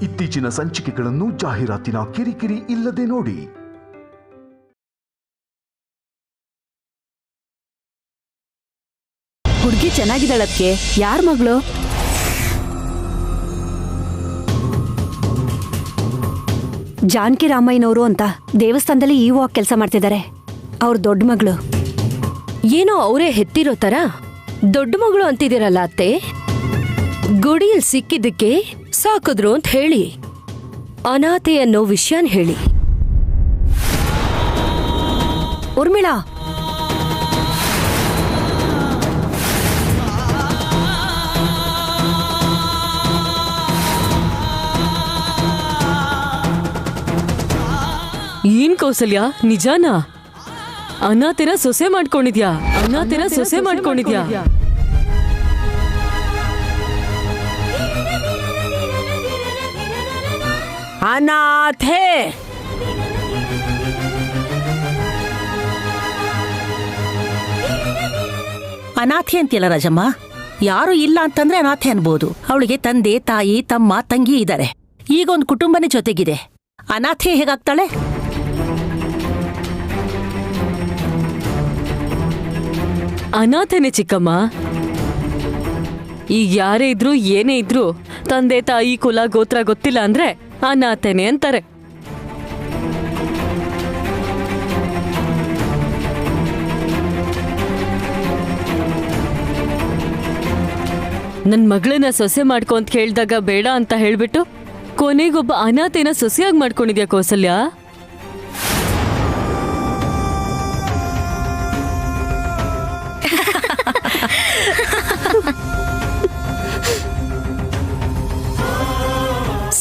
ಇತ್ತೀಚಿನ ಸಂಚಿಕೆಗಳನ್ನು ಜಾಹೀರಾತಿನ ಕಿರಿಕಿರಿ ಇಲ್ಲದೆ ನೋಡಿ. ಹುಡುಗಿ ಚೆನ್ನಾಗಿದ್ದಾಳಕ್ಕೆ. ಯಾರ ಮಗಳು? ಜಾನಕಿ ರಾಮಯ್ಯನವರು ಅಂತ ದೇವಸ್ಥಾನದಲ್ಲಿ ಇಒ ಕೆಲಸ ಮಾಡ್ತಿದ್ದಾರೆ. ಅವ್ರ ದೊಡ್ಡ ಮಗಳು. ಏನೋ ಅವರೇ ಹೆತ್ತಿರೋ ತರ ದೊಡ್ಡ ಮಗಳು ಅಂತಿದಿರಲ್ಲ ಅತ್ತೆ. ಗುಡಿಯಲ್ಲಿ ಸಿಕ್ಕಿದ್ದಕ್ಕೆ ಸಾಕಿದ್ರು ಅಂತ ಹೇಳಿ, ಅನಾಥೆ ಅನ್ನೋ ವಿಷಯನ ಹೇಳಿ. ಉರ್ಮಿಳಾ, ಏನ್ ಕೌಸಲ್ಯ, ನಿಜಾನಾ? ಅನಾಥೆನ ಸೊಸೆ ಮಾಡ್ಕೊಂಡಿದ್ಯಾ? ಅನಾಥೆನ ಸೊಸೆ ಮಾಡ್ಕೊಂಡಿದ್ಯಾ? ಅನಾಥೆ ಅನಾಥೆ ಅಂತಿಲ್ಲ ರಾಜಮ್ಮ. ಯಾರು ಇಲ್ಲ ಅಂತಂದ್ರೆ ಅನಾಥೆ ಅನ್ಬೋದು. ಅವಳಿಗೆ ತಂದೆ, ತಾಯಿ, ತಮ್ಮ, ತಂಗಿ ಇದ್ದಾರೆ. ಈಗ ಒಂದು ಕುಟುಂಬನೇ ಜೊತೆಗಿದೆ. ಅನಾಥೆ ಹೇಗಾಗ್ತಾಳೆ? ಅನಾಥೆನೆ ಚಿಕ್ಕಮ್ಮ. ಈಗ ಯಾರೇ ಇದ್ರು ಏನೇ ಇದ್ರು ತಂದೆ ತಾಯಿ ಕುಲ ಗೋತ್ರ ಗೊತ್ತಿಲ್ಲ ಅಂದ್ರೆ ಅನಾಥೆನೆ ಅಂತಾರೆ. ನನ್ ಮಗಳನ್ನ ಸೊಸೆ ಮಾಡ್ಕೊ ಅಂತ ಕೇಳ್ದಾಗ ಬೇಡ ಅಂತ ಹೇಳ್ಬಿಟ್ಟು ಕೊನೆಗೊಬ್ಬ ಅನಾಥೆನ ಸೊಸೆಯಾಗಿ ಮಾಡ್ಕೊಂಡಿದ್ಯಾ ಕೌಸಲ್ಯ?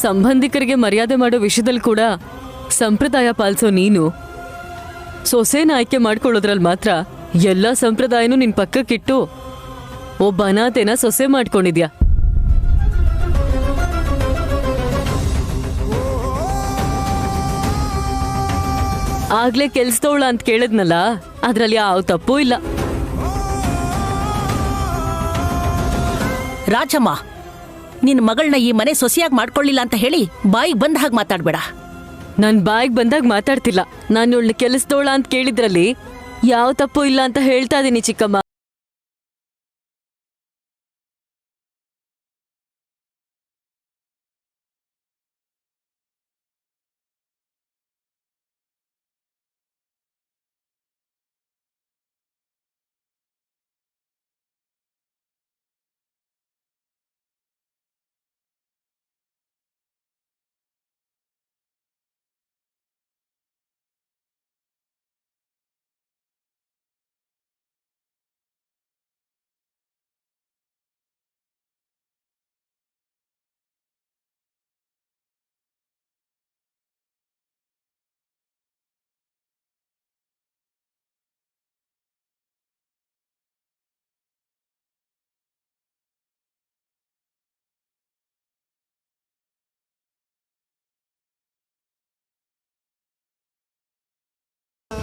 ಸಂಬಂಧಿಕರಿಗೆ ಮರ್ಯಾದೆ ಮಾಡೋ ವಿಷಯದಲ್ಲಿ ಕೂಡ ಸಂಪ್ರದಾಯ ಪಾಲಿಸೋ ನೀನು ಸೊಸೆನ ಆಯ್ಕೆ ಮಾಡ್ಕೊಳ್ಳೋದ್ರಲ್ಲಿ ಮಾತ್ರ ಎಲ್ಲ ಸಂಪ್ರದಾಯನೂ ನಿನ್ ಪಕ್ಕಕ್ಕಿಟ್ಟು ಒಬ್ಬ ಅನಾಥೆನ ಸೊಸೆ ಮಾಡ್ಕೊಂಡಿದ್ಯಾ. ಆಗ್ಲೇ ಕೆಲ್ಸದವಳ ಅಂತ ಕೇಳಿದ್ನಲ್ಲ, ಅದ್ರಲ್ಲಿ ಯಾವ ತಪ್ಪೂ ಇಲ್ಲ. ರಾಜಮ್ಮ, ನಿನ್ ಮಗಳನ್ನ ಈ ಮನೆ ಸೊಸೆಯಾಗಿ ಮಾಡ್ಕೊಳ್ಳಿಲ್ಲ ಅಂತ ಹೇಳಿ ಬಾಯಿಗೆ ಬಂದ ಹಾಗೆ ಮಾತಾಡ್ಬೇಡ. ನನ್ ಬಾಯಿಗೆ ಬಂದಾಗ ಮಾತಾಡ್ತಿಲ್ಲ. ನಾನು ಇವಳನ್ನ ಕೆಲಸದವಳ ಅಂತ ಕೇಳಿದ್ರಲ್ಲಿ ಯಾವ ತಪ್ಪು ಇಲ್ಲ ಅಂತ ಹೇಳ್ತಾ ಇದೀನಿ ಚಿಕ್ಕಮ್ಮ.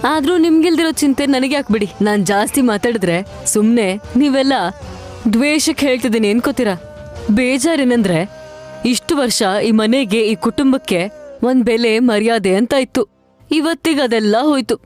ಆದ್ರೂ ನಿಮ್ಗಿಲ್ದಿರೋ ಚಿಂತೆ ನನಗೆ ಯಾಕ್ಬಿಡಿ. ನಾನ್ ಜಾಸ್ತಿ ಮಾತಾಡಿದ್ರೆ ಸುಮ್ನೆ ನೀವೆಲ್ಲ ದ್ವೇಷಕ್ಕೆ ಹೇಳ್ತಿದ್ದೀನಿ ಅನ್ಕೋತೀರಾ. ಬೇಜಾರೇನಂದ್ರೆ ಇಷ್ಟು ವರ್ಷ ಈ ಮನೆಗೆ, ಈ ಕುಟುಂಬಕ್ಕೆ ಒಂದ್ ಬೆಲೆ ಮರ್ಯಾದೆ ಅಂತ ಇತ್ತು. ಇವತ್ತಿಗೆ ಅದೆಲ್ಲ ಹೋಯ್ತು.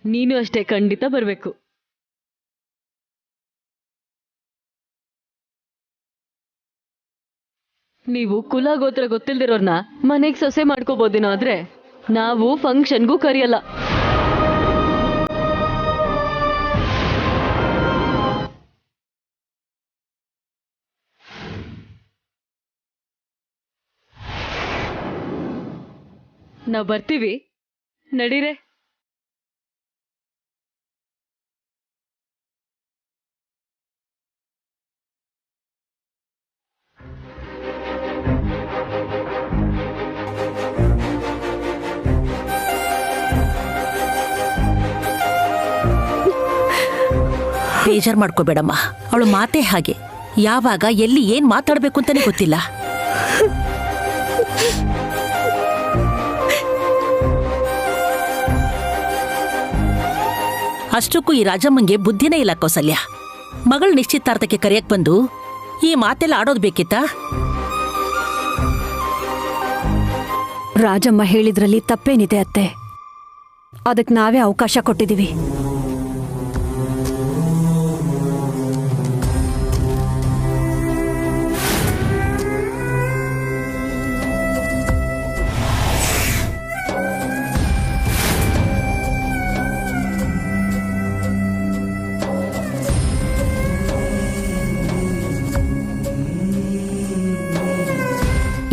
ನೀನು ಅಷ್ಟೇ, ಖಂಡಿತ ಬರ್ಬೇಕು. ನೀವು ಕುಲ ಗೋತ್ರ ಗೊತ್ತಿಲ್ದಿರೋರ್ನ ಮನೆಗೆ ಸೊಸೆ ಮಾಡ್ಕೋಬೋದೇನೋ, ಆದ್ರೆ ನಾವು ಫಂಕ್ಷನ್ಗೂ ಕರೆಯಲ್ಲ. ನಾವ್ ಬರ್ತೀವಿ, ನಡೀರೆ. ಬೇಜಾರ್ ಮಾಡ್ಕೋಬೇಡಮ್ಮ, ಅವಳು ಮಾತೇ ಹಾಗೆ. ಯಾವಾಗ ಎಲ್ಲಿ ಏನ್ ಮಾತಾಡ್ಬೇಕು ಅಂತಾನೆ ಗೊತ್ತಿಲ್ಲ. ಅಷ್ಟಕ್ಕೂ ಈ ರಾಜಮ್ಮಂಗೆ ಬುದ್ಧಿನೇ ಇಲ್ಲ ಕೌಸಲ್ಯ. ಮಗಳ ನಿಶ್ಚಿತಾರ್ಥಕ್ಕೆ ಕರೆಯಕ್ ಬಂದು ಈ ಮಾತೆಲ್ಲ ಆಡೋದ್ ಬೇಕಿತ್ತಾ? ರಾಜಮ್ಮ ಹೇಳಿದ್ರಲ್ಲಿ ತಪ್ಪೇನಿದೆ ಅತ್ತೆ, ಅದಕ್ಕೆ ನಾವೇ ಅವಕಾಶ ಕೊಟ್ಟಿದ್ದೀವಿ.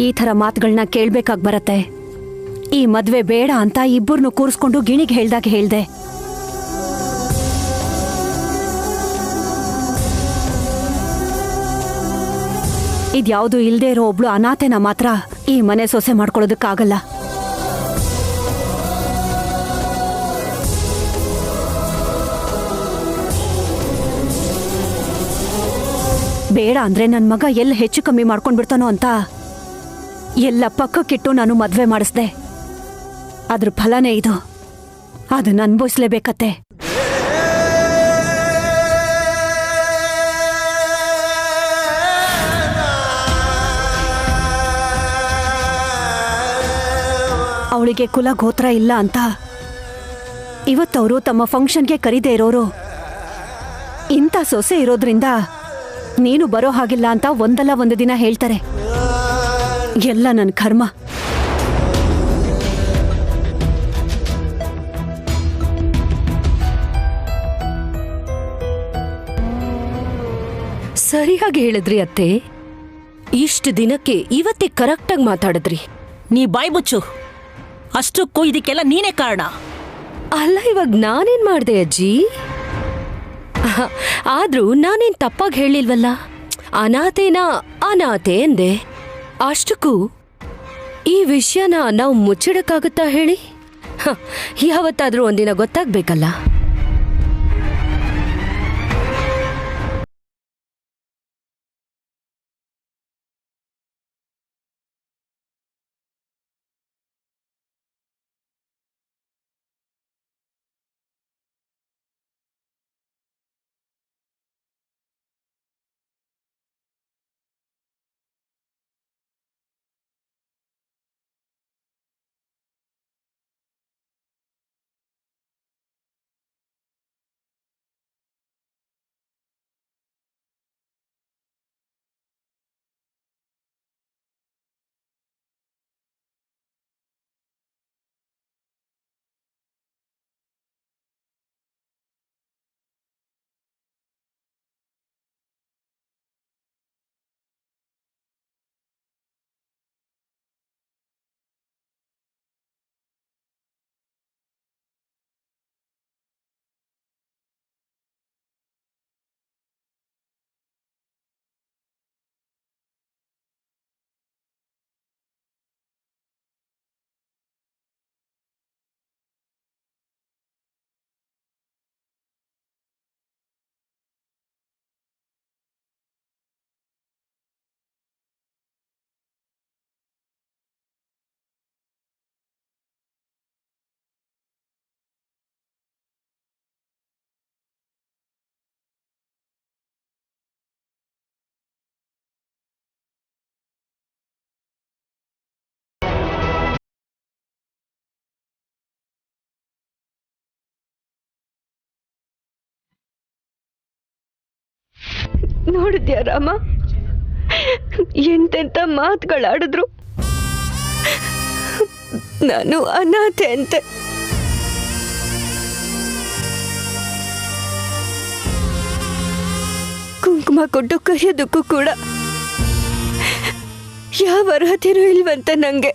ಈ ಥರ ಮಾತುಗಳನ್ನ ಕೇಳ್ಬೇಕಾಗ್ ಬರತ್ತೆ. ಈ ಮದ್ವೆ ಬೇಡ ಅಂತ ಇಬ್ಬರನ್ನು ಕೂರಿಸ್ಕೊಂಡು ಗಿಣಿಗೆ ಹೇಳ್ದಾಗ ಹೇಳ್ದೆ. ಇದ್ಯಾವುದು ಇಲ್ದೇ ಇರೋ ಒಬ್ಳು ಅನಾಥೆನ ಮಾತ್ರ ಈ ಮನೆ ಸೊಸೆ ಮಾಡ್ಕೊಳ್ಳೋದಕ್ಕಾಗಲ್ಲ. ಬೇಡ ಅಂದ್ರೆ ನನ್ ಮಗ ಎಲ್ಲ ಹೆಚ್ಚು ಕಮ್ಮಿ ಮಾಡ್ಕೊಂಡ್ಬಿಡ್ತಾನೋ ಅಂತ ಎಲ್ಲ ಪಕ್ಕಕ್ಕಿಟ್ಟು ನಾನು ಮದ್ವೆ ಮಾಡಿಸ್ದೆ. ಅದ್ರ ಫಲನೇ ಇದು. ಅದನ್ನ ಅನ್ಭವಿಸ್ಲೇಬೇಕತ್ತೆ. ಅವಳಿಗೆ ಕುಲ ಗೋತ್ರ ಇಲ್ಲ ಅಂತ ಇವತ್ತವರು ತಮ್ಮ ಫಂಕ್ಷನ್ಗೆ ಕರೀದೇ ಇರೋರು ಇಂಥ ಸೊಸೆ ಇರೋದ್ರಿಂದ ನೀನು ಬರೋ ಹಾಗಿಲ್ಲ ಅಂತ ಒಂದಲ್ಲ ಒಂದು ದಿನ ಹೇಳ್ತಾರೆ. ಎಲ್ಲ ನನ್ನ ಕರ್ಮ. ಸರಿಯಾಗಿ ಹೇಳಿದ್ರಿ ಅತ್ತೆ. ಇಷ್ಟು ದಿನಕ್ಕೆ ಇವತ್ತೇ ಕರೆಕ್ಟಾಗಿ ಮಾತಾಡಿದ್ರಿ. ನೀ ಬಾಯ್ ಮುಚ್ಚು. ಅಷ್ಟಕ್ಕೂ ಇದಕ್ಕೆಲ್ಲ ನೀನೇ ಕಾರಣ. ಅಲ್ಲ, ಇವಾಗ ನಾನೇನ್ ಮಾಡ್ದೆ ಅಜ್ಜಿ? ಆದ್ರೂ ನಾನೇನ್ ತಪ್ಪಾಗಿ ಹೇಳಿಲ್ವಲ್ಲ. ಅನಾಥೆ ಎಂದೆ. ಅಷ್ಟಕ್ಕೂ ಈ ವಿಷಯನ ನಾವು ಮುಚ್ಚಿಡಕ್ಕಾಗುತ್ತಾ ಹೇಳಿ? ಯಾವತ್ತಾದ್ರೂ ಒಂದಿನ ಗೊತ್ತಾಗ್ಬೇಕಲ್ಲ. ನೋಡಿದ್ಯಾ ರಾಮ, ಎಂತೆಂತ ಮಾತುಗಳಾಡಿದ್ರು. ನಾನು ಅನಾಥೆ ಅಂತೆ. ಕುಂಕುಮ ಕೊಟ್ಟು ಕರೆಯೋದಕ್ಕೂ ಕೂಡ ಯಾವ ಅರ್ಹತೆನೂ ಇಲ್ವಂತೆ ನಂಗೆ.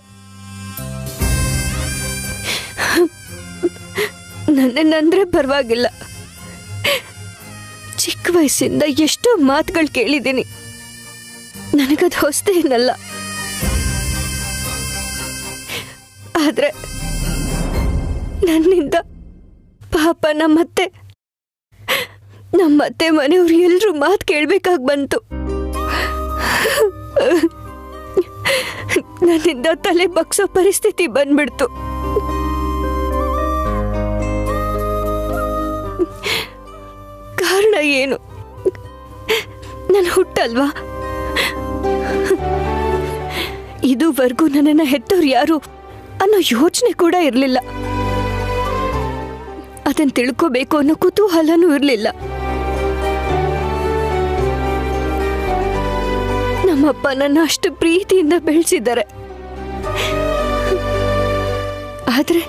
ನನ್ನಂದ್ರೆ ಪರವಾಗಿಲ್ಲ, ಚಿಕ್ಕ ವಯಸ್ಸಿಂದ ಎಷ್ಟೋ ಮಾತುಗಳು ಕೇಳಿದ್ದೀನಿ. ನನಗದು ಹೊಸದೇನಲ್ಲ. ಆದ್ರೆ ನನ್ನಿಂದ ಪಾಪ ನಮ್ಮತ್ತೆ ನಮ್ಮ ಅತ್ತೆ ಮನೆಯವ್ರು ಎಲ್ರೂ ಮಾತು ಕೇಳ್ಬೇಕಾಗಿ ಬಂತು. ನನ್ನಿಂದ ತಲೆ ಬಗ್ಸೋ ಪರಿಸ್ಥಿತಿ ಬಂದ್ಬಿಡ್ತು. ಕಾರಣ ಏನು? ನನ್ನ ಹುಟ್ಟಲ್ವಾ? ಇದುವರೆಗೂ ನನ್ನನ್ನ ಹೆತ್ತವ್ರು ಯಾರು ಅನ್ನೋ ಯೋಚನೆ ಕೂಡ ಇರಲಿಲ್ಲ. ಅದನ್ನ ತಿಳ್ಕೋಬೇಕು ಅನ್ನೋ ಕುತೂಹಲನೂ ಇರಲಿಲ್ಲ. ನಮ್ಮಪ್ಪ ನನ್ನ ಅಷ್ಟು ಪ್ರೀತಿಯಿಂದ ಬೆಳೆಸಿದ್ದಾರೆ. ಆದ್ರೆ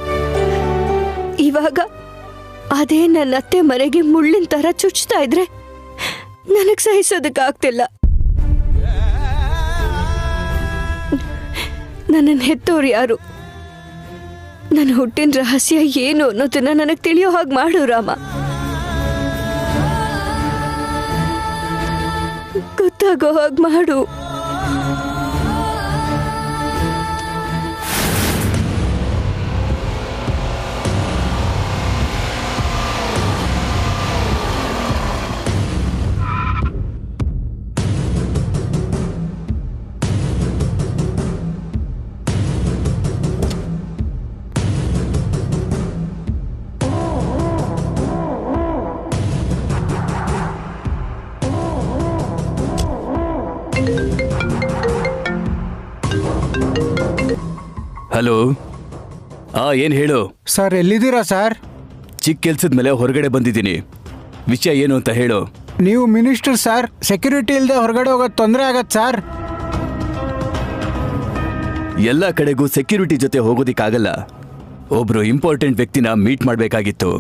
ಇವಾಗ ಅದೇ ನನ್ನ ಅತ್ತೆ ಮನೆಗೆ ಮುಳ್ಳಿನ ತರ ಚುಚ್ತಾ ಇದ್ರೆ ನನಗ್ ಸಹಿಸೋದಕ್ಕಾಗ್ತಿಲ್ಲ. ನನ್ನನ್ನು ಹೆತ್ತೋರು ಯಾರು, ನನ್ನ ಹುಟ್ಟಿನ ರಹಸ್ಯ ಏನು ಅನ್ನೋದನ್ನ ನನಗೆ ತಿಳಿಯೋ ಹಾಗೆ ಮಾಡು ರಾಮ. ಗೊತ್ತಾಗೋ ಹಾಗೆ ಮಾಡು. ಹಲೋ. ಏನು ಹೇಳು. ಸರ್ ಎಲ್ಲಿದ್ದೀರಾ ಸರ್? ಚಿಕ್ಕ ಕೆಲ್ಸದ ಮೇಲೆ ಹೊರಗಡೆ ಬಂದಿದ್ದೀನಿ. ವಿಷಯ ಏನು ಅಂತ ಹೇಳು. ನೀವು ಮಿನಿಸ್ಟರ್ ಸರ್, ಸೆಕ್ಯೂರಿಟಿ ಇಲ್ಲದೆ ಹೊರಗಡೆ ಹೋಗೋದು ತೊಂದರೆ ಆಗತ್ತೆ ಸರ್. ಎಲ್ಲ ಕಡೆಗೂ ಸೆಕ್ಯೂರಿಟಿ ಜೊತೆ ಹೋಗೋದಿಕ್ಕಾಗಲ್ಲ. ಒಬ್ರು ಇಂಪಾರ್ಟೆಂಟ್ ವ್ಯಕ್ತಿನ ಮೀಟ್ ಮಾಡಬೇಕಾಗಿತ್ತು,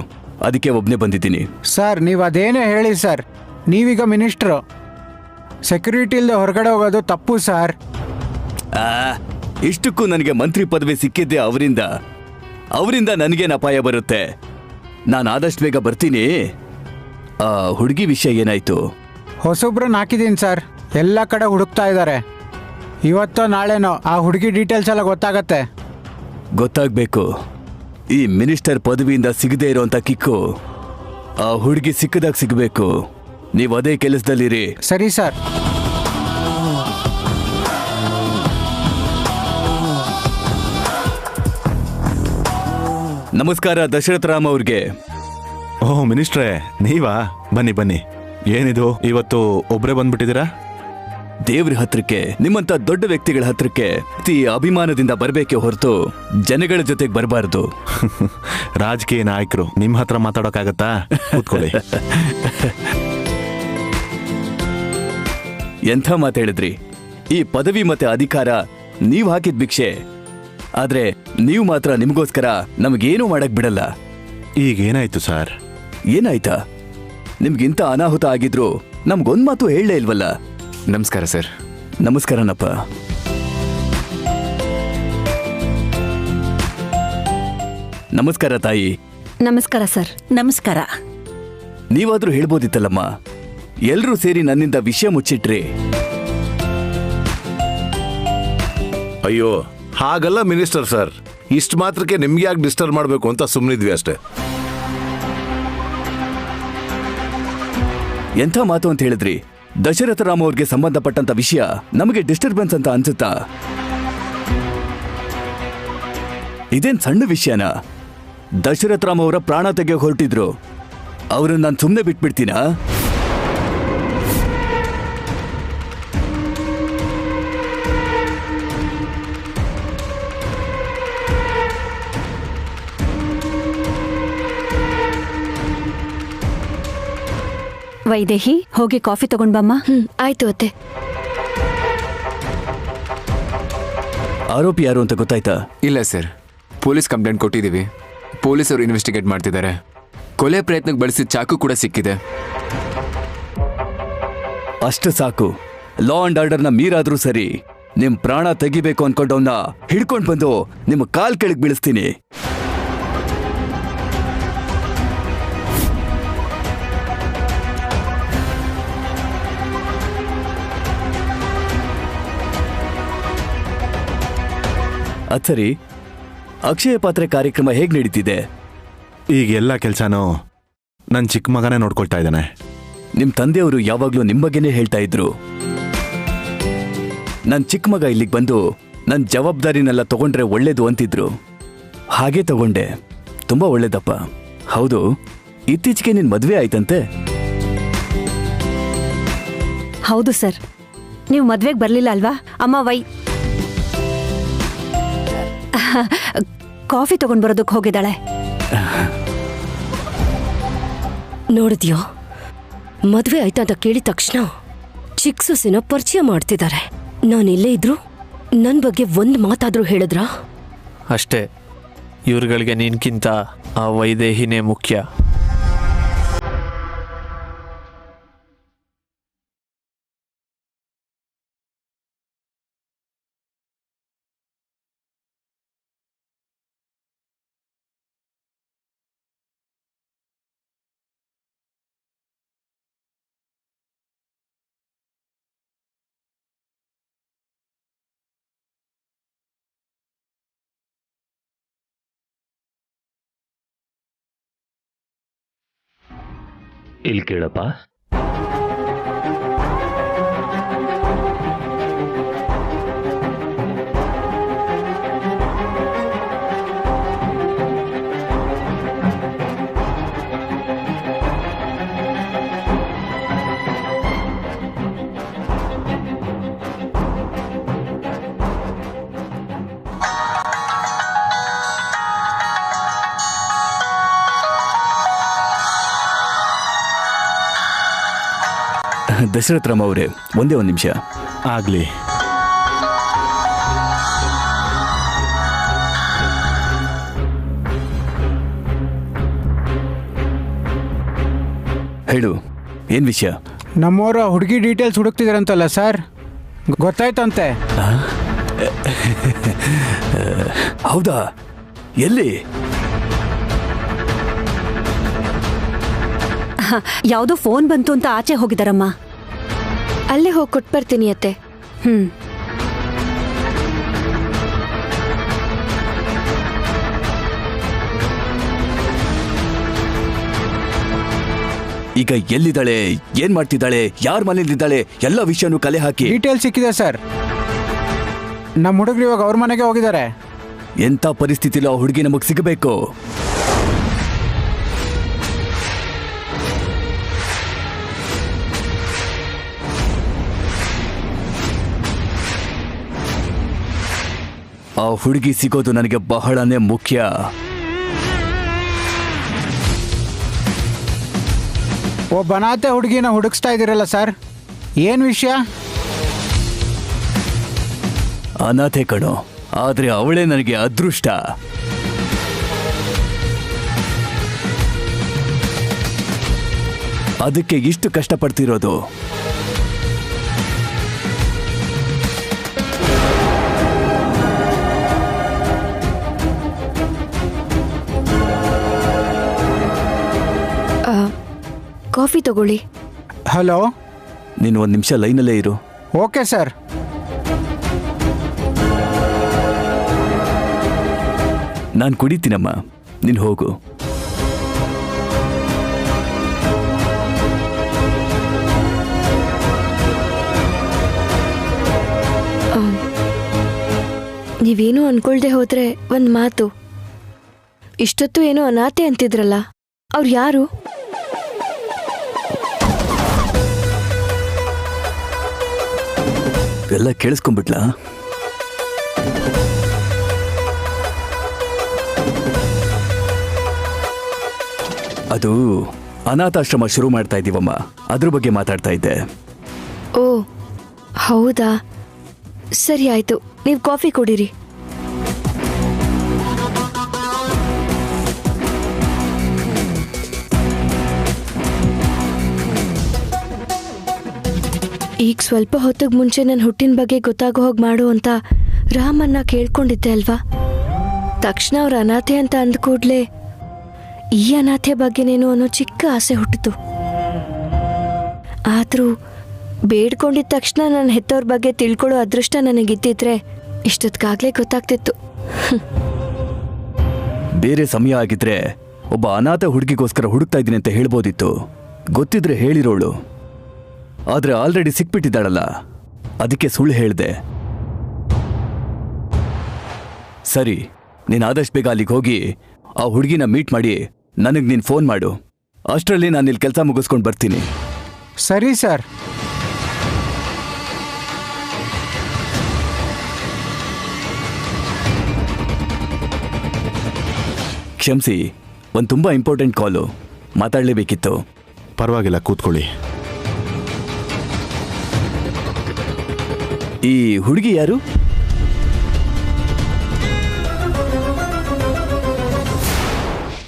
ಅದಕ್ಕೆ ಒಬ್ಬನೇ ಬಂದಿದ್ದೀನಿ. ಸರ್ ನೀವು ಅದೇನೇ ಹೇಳಿ ಸರ್, ನೀವೀಗ ಮಿನಿಸ್ಟ್ರು, ಸೆಕ್ಯೂರಿಟಿ ಇಲ್ಲದೆ ಹೊರಗಡೆ ಹೋಗೋದು ತಪ್ಪು ಸರ್. ಇಷ್ಟಕ್ಕೂ ನನಗೆ ಮಂತ್ರಿ ಪದವಿ ಸಿಕ್ಕಿದ್ದೆ ಅವರಿಂದ ನನಗೇನು ಅಪಾಯ ಬರುತ್ತೆ? ನಾನು ಆದಷ್ಟು ಬೇಗ ಬರ್ತೀನಿ. ಹುಡುಗಿ ವಿಷಯ ಏನಾಯ್ತು? ಹೊಸೊಬ್ರನ್ನ ಹಾಕಿದ್ದೀನಿ ಸರ್, ಎಲ್ಲ ಕಡೆ ಹುಡುಕ್ತಾ ಇದ್ದಾರೆ. ಇವತ್ತೋ ನಾಳೆನೋ ಆ ಹುಡುಗಿ ಡೀಟೇಲ್ಸ್ ಎಲ್ಲ ಗೊತ್ತಾಗತ್ತೆ. ಗೊತ್ತಾಗಬೇಕು. ಈ ಮಿನಿಸ್ಟರ್ ಪದವಿಯಿಂದ ಸಿಗದೆ ಇರೋಂಥ ಕಿಕ್ಕು ಆ ಹುಡುಗಿ ಸಿಕ್ಕದಾಗ ಸಿಗಬೇಕು. ನೀವು ಅದೇ ಕೆಲಸದಲ್ಲಿರಿ. ಸರಿ ಸರ್. ನಮಸ್ಕಾರ ದಶರಥ ರಾಮ್ ಅವ್ರಿಗೆ. ಓಹ್ ಮಿನಿಸ್ಟ್ರೇ, ನೀವಾ? ಬನ್ನಿ ಬನ್ನಿ. ಏನಿದು ಇವತ್ತು ಒಬ್ಬರೇ ಬಂದ್ಬಿಟ್ಟಿದ್ದೀರಾ? ದೇವ್ರ ಹತ್ರಕ್ಕೆ, ನಿಮ್ಮಂತ ದೊಡ್ಡ ವ್ಯಕ್ತಿಗಳ ಹತ್ರಕ್ಕೆ ಅಭಿಮಾನದಿಂದ ಬರಬೇಕೆ ಹೊರತು ಜನಗಳ ಜೊತೆಗೆ ಬರಬಾರ್ದು. ರಾಜಕೀಯ ನಾಯಕರು ನಿಮ್ಮ ಹತ್ರ ಮಾತಾಡೋಕ್ಕಾಗತ್ತಾ? ಕೂತ್ಕೊಳ್ಳಿ. ಎಂಥ ಮಾತು ಹೇಳಿದ್ರಿ. ಈ ಪದವಿ ಮತ್ತೆ ಅಧಿಕಾರ ನೀವು ಹಾಕಿದ ಭಿಕ್ಷೆ. ಆದ್ರೆ ನೀವು ಮಾತ್ರ ನಿಮಗೋಸ್ಕರ ನಮಗೇನು ಮಾಡಕ್ ಬಿಡಲ್ಲ. ಈಗೇನಾಯ್ತು ಸರ್? ಏನಾಯ್ತಾ? ನಿಮ್ಗಿಂತ ಅನಾಹುತ ಆಗಿದ್ರು ನಮ್ಗೊಂದ್ ಮಾತು ಹೇಳಲೇ ಇಲ್ವಲ್ಲ. ನಮಸ್ಕಾರ ಸರ್. ನಮಸ್ಕಾರನಪ್ಪ. ನಮಸ್ಕಾರ ತಾಯಿ. ನಮಸ್ಕಾರ ಸರ್. ನಮಸ್ಕಾರ. ನೀವಾದ್ರೂ ಹೇಳ್ಬೋದಿತ್ತಲ್ಲಮ್ಮ. ಎಲ್ರೂ ಸೇರಿ ನನ್ನಿಂದ ವಿಷಯ ಮುಚ್ಚಿಟ್ರಿ. ಅಯ್ಯೋ ಹಾಗಲ್ಲ ಮಿನಿಸ್ಟರ್ ಸರ್, ಇಷ್ಟು ಮಾತ್ರಕ್ಕೆ ನಿಮ್ಗೆ ಯಾಕೆ ಡಿಸ್ಟರ್ಬ್ ಮಾಡಬೇಕು ಅಂತ ಸುಮ್ಮನಿದ್ವಿ ಅಷ್ಟೇ. ಎಂಥ ಮಾತು ಅಂತ ಹೇಳಿದ್ರಿ. ದಶರಥ ರಾಮ್ ಅವ್ರಿಗೆ ಸಂಬಂಧಪಟ್ಟಂತ ವಿಷಯ ನಮಗೆ ಡಿಸ್ಟರ್ಬೆನ್ಸ್ ಅಂತ ಅನ್ಸುತ್ತಾ? ಇದೇನ್ ಸಣ್ಣ ವಿಷಯನಾ? ದಶರಥ ರಾಮ್ ಅವರ ಪ್ರಾಣ ತೆಗೆಯೋಕೆ ಹೊರಟಿದ್ರು. ಅವ್ರನ್ನ ನಾನು ಸುಮ್ಮನೆ ಬಿಟ್ಬಿಡ್ತೀನಾ? ವೈದೇಹಿ, ಹೋಗಿ ಕಾಫಿ ತಗೊಂಡ್ ಬಮ್ಮ. ಆಯ್ತು ಅತ್ತೆ. ಆರೋಪಿ ಯಾರು ಅಂತ ಗೊತ್ತಾಯ್ತಾ? ಇಲ್ಲ ಸರ್, ಪೊಲೀಸ್ ಕಂಪ್ಲೇಂಟ್ ಕೊಟ್ಟಿದ್ದೀವಿ. ಪೊಲೀಸರು ಇನ್ವೆಸ್ಟಿಗೇಟ್ ಮಾಡ್ತಿದ್ದಾರೆ. ಕೊಲೆ ಪ್ರಯತ್ನಕ್ಕೆ ಬಳಸಿದ ಚಾಕು ಕೂಡ ಸಿಕ್ಕಿದೆ. ಅಷ್ಟು ಸಾಕು. ಲಾ ಅಂಡ್ ಆರ್ಡರ್ನ ಮೀರಾದ್ರೂ ಸರಿ, ನಿಮ್ ಪ್ರಾಣ ತೆಗಿಬೇಕು ಅನ್ಕೊಂಡವನ್ನ ಹಿಡ್ಕೊಂಡು ಬಂದು ನಿಮ್ಮ ಕಾಲ್ ಕೆಳಗೆ ಬೀಳಿಸ್ತೀನಿ. ಅಚ್ಚರಿ, ಅಕ್ಷಯ ಪಾತ್ರೆ ಕಾರ್ಯಕ್ರಮ ಹೇಗೆ ನಡೀತಿದೆ? ಈಗ ಎಲ್ಲ ಕೆಲಸನೂ ನನ್ನ ಚಿಕ್ಕ ಮಗನೇ ನೋಡ್ಕೊಳ್ತಾ ಇದ್ದಾನೆ. ನಿಮ್ ತಂದೆಯವರು ಯಾವಾಗ್ಲೂ ನಿಮ್ ಬಗ್ಗೆನೇ ಹೇಳ್ತಾ ಇದ್ರು. ನನ್ ಚಿಕ್ಕ ಮಗ ಇಲ್ಲಿಗೆ ಬಂದು ನನ್ ಜವಾಬ್ದಾರಿನೆಲ್ಲ ತಗೊಂಡ್ರೆ ಒಳ್ಳೇದು ಅಂತಿದ್ರು. ಹಾಗೆ ತಗೊಂಡೆ. ತುಂಬಾ ಒಳ್ಳೇದಪ್ಪ. ಹೌದು, ಇತ್ತೀಚೆಗೆ ನಿನ್ ಮದ್ವೆ ಆಯ್ತಂತೆ? ಹೌದು ಸರ್. ನೀವು ಮದ್ವೆಗೆ ಬರ್ಲಿಲ್ಲ ಅಲ್ವಾ? ಅಮ್ಮ ಕಾಫಿ ತಗೊಂಡ್ ಬರೋದಕ್ಕೆ ಹೋಗಿದ್ದಾಳೆ. ನೋಡಿದ್ಯೋ, ಮದ್ವೆ ಆಯ್ತಾ ಅಂತ ಕೇಳಿದ ತಕ್ಷಣ ಚಿಕ್ಕ ಸೊಸೆನ ಪರಿಚಯ ಮಾಡ್ತಿದ್ದಾರೆ. ನಾನಿಲ್ಲೇ ಇದ್ರು ನನ್ ಬಗ್ಗೆ ಒಂದ್ ಮಾತಾದ್ರೂ ಹೇಳಿದ್ರಾ? ಅಷ್ಟೇ, ಇವ್ರುಗಳಿಗೆ ನಿನ್ಕಿಂತ ಆ ವೈದೇಹಿನೇ ಮುಖ್ಯ. ಇಲ್ಲಿ ಕೇಳಪ್ಪ. ದಶರಥ ರಾಮ್ ಅವರೇ, ಒಂದೇ ಒಂದು ನಿಮಿಷ. ಆಗ್ಲಿ. ಹೇಳು, ಏನ್ ವಿಷಯ? ನಮ್ಮವರ ಹುಡುಗಿ ಡೀಟೇಲ್ಸ್ ಹುಡುಕ್ತಿದಾರಂತಲ್ಲ ಸರ್, ಗೊತ್ತಾಯ್ತಂತೆ. ಹೌದಾ? ಎಲ್ಲಿ? ಯಾವುದೋ ಫೋನ್ ಬಂತು ಅಂತ ಆಚೆ ಹೋಗಿದಾರಮ್ಮ. ಅಲ್ಲೇ ಹೋಗಿ ಕೊಟ್ಟು ಬರ್ತೀನಿ ಅತ್ತೆ. ಈಗ ಎಲ್ಲಿದ್ದಾಳೆ, ಏನ್ ಮಾಡ್ತಿದ್ದಾಳೆ, ಯಾರ ಮನೇಲಿದ್ದಾಳೆ, ಎಲ್ಲ ವಿಷಯನೂ ಕಲೆ ಹಾಕಿ. ಡೀಟೇಲ್ಸ್ ಸಿಕ್ಕಿದೆ ಸರ್. ನಮ್ಮ ಹುಡುಗರು ಇವಾಗ ಅವ್ರ ಮನೆಗೆ ಹೋಗಿದ್ದಾರೆ. ಎಂಥ ಪರಿಸ್ಥಿತಿಲೂ ಆ ಹುಡುಗಿ ನಮಗ್ ಸಿಗಬೇಕು. ಆ ಹುಡುಗಿ ಸಿಗೋದು ನನಗೆ ಬಹಳನೇ ಮುಖ್ಯ. ಒಬ್ಬ ಅನಾಥ ಹುಡುಗಿನ ಹುಡುಕ್ಸ್ತಾ ಇದ್ದೀರಲ್ಲ ಸರ್, ಏನ್ ವಿಷಯ? ಅನಾಥೆ ಕಣೋ, ಆದ್ರೆ ಅವಳೇ ನನಗೆ ಅದೃಷ್ಟ. ಅದಕ್ಕೆ ಇಷ್ಟು ಕಷ್ಟಪಡ್ತಿರೋದು. ಕಾಫಿ ತಗೊಳ್ಳಿ. ಹಲೋ, ನೀನು ಒಂದು ನಿಮಿಷ ಲೈನಲ್ಲೇ ಇರು. Okay sir. ನಾನು ಕುಡಿತೀನಮ್ಮ, ನೀನು ಹೋಗು. ನೀವೇನು ಅನ್ಕೊಳ್ದೆ ಹೋದ್ರೆ ಒಂದ್ ಮಾತು. ಇಷ್ಟೊತ್ತು ಏನೋ ಅನಾಥೆ ಅಂತಿದ್ರಲ್ಲ, ಅವ್ರು ಯಾರು? ಎಲ್ಲ ಕೇಳಿಸ್ಕೊಂಡ್ಬಿಟ್ಲಾ? ಅದು ಅನಾಥಾಶ್ರಮ ಶುರು ಮಾಡ್ತಾ ಇದ್ದೀವಮ್ಮ, ಅದ್ರ ಬಗ್ಗೆ ಮಾತಾಡ್ತಾ ಇದ್ದೆ. ಓ ಹೌದಾ, ಸರಿ ಆಯ್ತು, ನೀವು ಕಾಫಿ ಕುಡೀರಿ. ಈಗ ಸ್ವಲ್ಪ ಹೊತ್ತಿಗೆ ಮುಂಚೆ ನನ್ನ ಹುಟ್ಟಿನ ಬಗ್ಗೆ ಗೊತ್ತಾಗೋ ಹೋಗಿ ಮಾಡು ಅಂತ ರಾಮನ್ನ ಕೇಳ್ಕೊಂಡಿದ್ದೆ ಅಲ್ವಾ? ತಕ್ಷಣ ಅವ್ರ ಅನಾಥೆ ಅಂತ ಅಂದ ಕೂಡಲೇ ಈ ಅನಾಥೆ ಬಗ್ಗೆನೇನೋ ಅನ್ನೋ ಚಿಕ್ಕ ಆಸೆ ಹುಟ್ಟಿತು. ಆದರೂ ಬೇಡ್ಕೊಂಡಿದ್ದ ತಕ್ಷಣ ನನ್ನ ಹೆತ್ತವ್ರ ಬಗ್ಗೆ ತಿಳ್ಕೊಳ್ಳೋ ಅದೃಷ್ಟ ನನಗಿದ್ದಿದ್ರೆ ಇಷ್ಟೊತ್ತಿಗಾಗಲೇ ಗೊತ್ತಾಗ್ತಿತ್ತು. ಬೇರೆ ಸಮಯ ಆಗಿದ್ರೆ ಒಬ್ಬ ಅನಾಥ ಹುಡುಗಿಗೋಸ್ಕರ ಹುಡುಕ್ತಾ ಇದ್ದೀನಿ ಅಂತ ಹೇಳ್ಬೋದಿತ್ತು. ಗೊತ್ತಿದ್ರೆ ಹೇಳಿರೋಳು. ಆದ್ರೆ ಆಲ್ರೆಡಿ ಸಿಕ್ಬಿಟ್ಟಿದ್ದಾಳಲ್ಲ, ಅದಕ್ಕೆ ಸುಳ್ಳು ಹೇಳ್ದೆ. ಸರಿ, ನೀನು ಆದಷ್ಟು ಬೇಗ ಅಲ್ಲಿಗೆ ಹೋಗಿ ಆ ಹುಡುಗಿನ ಮೀಟ್ ಮಾಡಿ ನನಗೆ ನೀನು ಫೋನ್ ಮಾಡು. ಅಷ್ಟರಲ್ಲಿ ನಾನು ಇಲ್ಲಿ ಕೆಲಸ ಮುಗಿಸ್ಕೊಂಡು ಬರ್ತೀನಿ. ಸರಿ ಸರ್. ಕ್ಷಮಿಸಿ, ಒಂದು ತುಂಬ ಇಂಪಾರ್ಟೆಂಟ್ ಕಾಲು, ಮಾತಾಡಲೇಬೇಕಿತ್ತು. ಪರವಾಗಿಲ್ಲ, ಕೂತ್ಕೊಳ್ಳಿ. ಈ ಹುಡುಗಿ ಯಾರು?